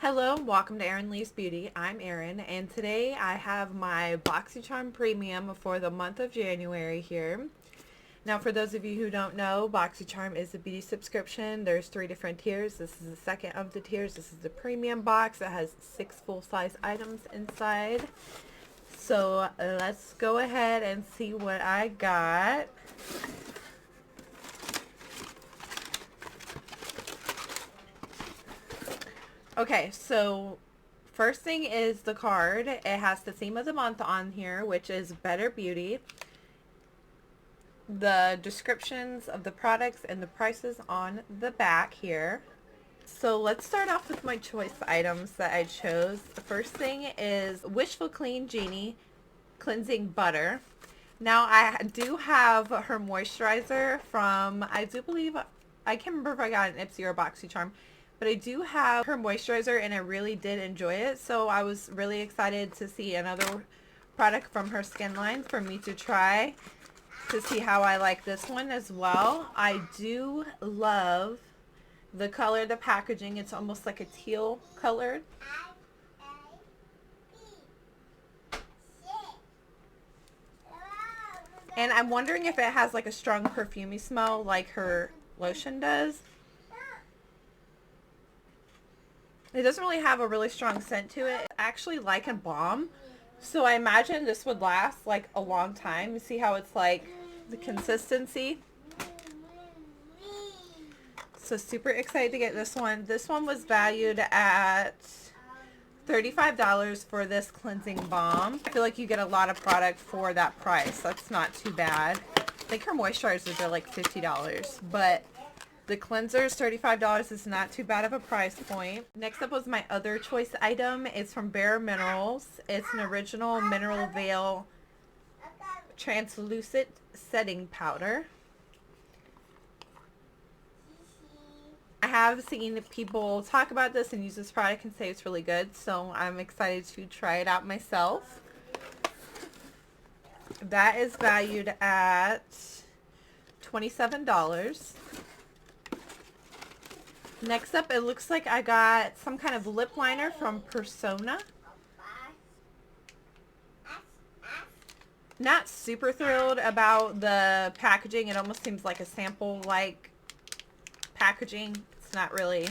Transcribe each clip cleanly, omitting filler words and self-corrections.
Hello, welcome to Erin Lee's Beauty. I'm Erin, and today I have my Boxycharm Premium for the month of January here. Now, for those of you who don't know, Boxycharm is a beauty subscription. There's 3 different tiers. This is the second of the tiers. This is the premium box that has 6 full-size items inside. So let's go ahead and see what I got. Okay, so first thing is the card. It has the theme of the month on here, which is Better Beauty. The descriptions of the products and the prices on the back here. So let's start off with my choice items that I chose. The first thing is Wishful Clean Genie Cleansing Butter. Now I do have her moisturizer from, I do believe, I can't remember if I got an Ipsy or a Boxycharm, but I do have her moisturizer and I really did enjoy it. So I was really excited to see another product from her skin line for me to try to see how I like this one as well. I do love the color, the packaging. It's almost like a teal colored. And I'm wondering if it has like a strong perfumey smell like her lotion does. It doesn't really have a really strong scent to it. It's actually like a balm. So I imagine this would last like a long time. You see how it's like the consistency. So super excited to get this one. This one was valued at $35 for this cleansing balm. I feel like you get a lot of product for that price. That's not too bad. I think her moisturizers are like $50, but the cleanser is $35. Is not too bad of a price point. Next up was my other choice item. It's from Bare Minerals. It's an original Mineral Veil Translucent Setting Powder. I have seen people talk about this and use this product and say it's really good, so I'm excited to try it out myself. That is valued at $27. Next up, it looks like I got some kind of lip liner from Persona. Not super thrilled about the packaging. It almost seems like a sample-like packaging. It's not really.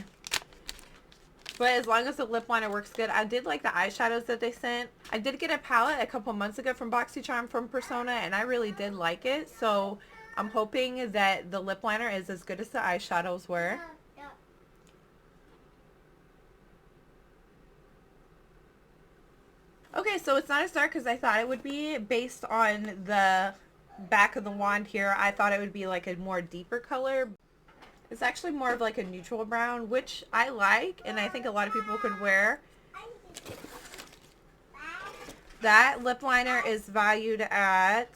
But as long as the lip liner works good. I did like the eyeshadows that they sent. I did get a palette a couple months ago from Boxycharm from Persona, and I really did like it. So I'm hoping that the lip liner is as good as the eyeshadows were. Okay, so it's not as dark as I thought it would be. Based on the back of the wand here, I thought it would be like a more deeper color. It's actually more of like a neutral brown, which I like, and I think a lot of people could wear. That lip liner is valued at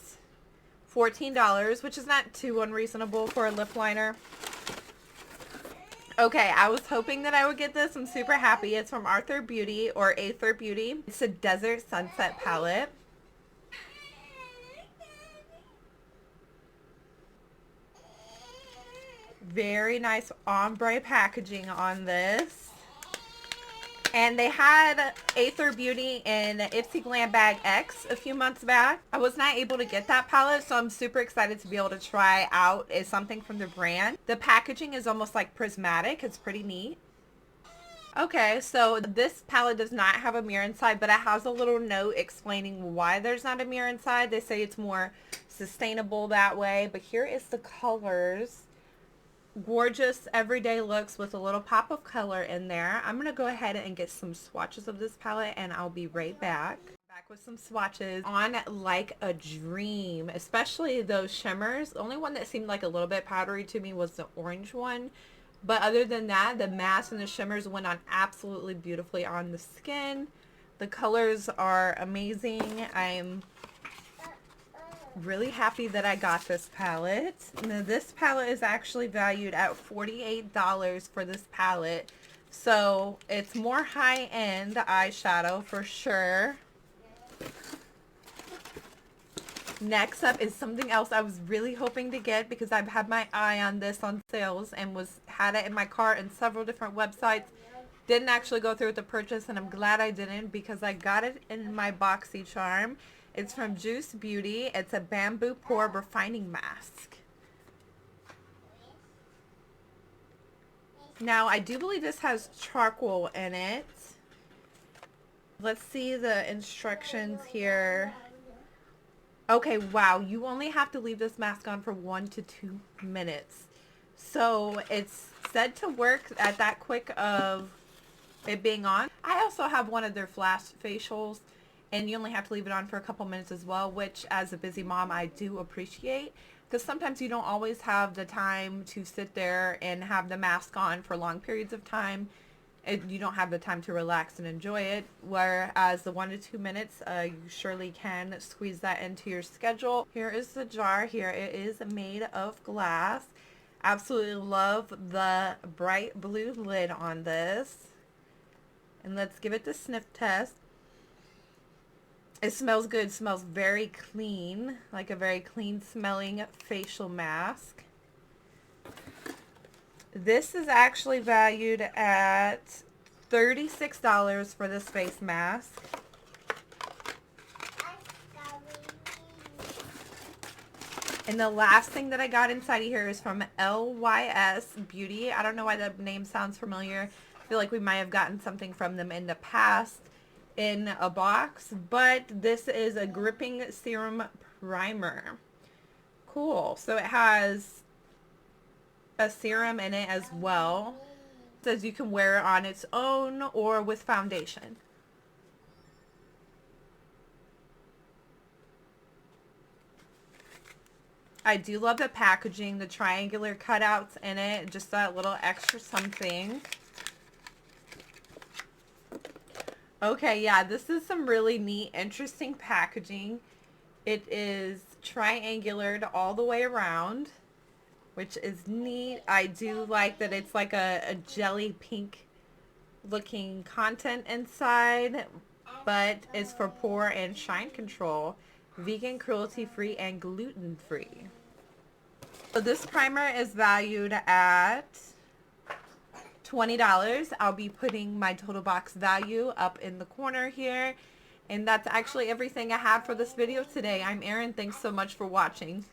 $14, which is not too unreasonable for a lip liner. Okay, I was hoping that I would get this. I'm super happy. It's from Arthur Beauty or Aether Beauty. It's a Desert Sunset palette. Very nice ombre packaging on this. And they had Aether Beauty in Ipsy Glam Bag X a few months back. I was not able to get that palette, so I'm super excited to be able to try out something from the brand. The packaging is almost like prismatic. It's pretty neat. Okay, so this palette does not have a mirror inside, but it has a little note explaining why there's not a mirror inside. They say it's more sustainable that way, but here is the colors. Gorgeous everyday looks with a little pop of color in there. I'm going to go ahead and get some swatches of this palette and I'll be right back. Back with some swatches on like a dream, especially those shimmers. The only one that seemed like a little bit powdery to me was the orange one. But other than that, the mattes and the shimmers went on absolutely beautifully on the skin. The colors are amazing. I'm really happy that I got this palette. Now, this palette is actually valued at $48 for this palette. So it's more high-end eyeshadow for sure. Next up is something else I was really hoping to get because I've had my eye on this on sales and had it in my cart in several different websites. Didn't actually go through with the purchase, and I'm glad I didn't because I got it in my Boxycharm. It's from Juice Beauty. It's a bamboo pore refining mask. Now, I do believe this has charcoal in it. Let's see the instructions here. Okay, wow, you only have to leave this mask on for 1 to 2 minutes. So it's said to work at that quick of it being on. I also have one of their flash facials, and you only have to leave it on for a couple minutes as well, which as a busy mom I do appreciate, because sometimes you don't always have the time to sit there and have the mask on for long periods of time. You don't have the time to relax and enjoy it, whereas the 1 to 2 minutes, you surely can squeeze that into your schedule. Here is the jar. Here it is made of glass. Absolutely love the bright blue lid on this. And let's give it the sniff test. It smells good. It smells very clean, like a very clean smelling facial mask. This is actually valued at $36 for this face mask. And the last thing that I got inside of here is from LYS Beauty. I don't know why the name sounds familiar. I feel like we might have gotten something from them in the past in a box. But this is a gripping serum primer. Cool. So it has a serum in it as well. It says you can wear it on its own or with foundation. I do love the packaging, the triangular cutouts in it, just that little extra something. Okay, yeah, this is some really neat, interesting packaging. It is triangular all the way around, which is neat. I do like that it's like a jelly pink looking content inside, but it's for pore and shine control, vegan, cruelty free, and gluten free. So this primer is valued at $20. I'll be putting my total box value up in the corner here. And that's actually everything I have for this video today. I'm Erin. Thanks so much for watching.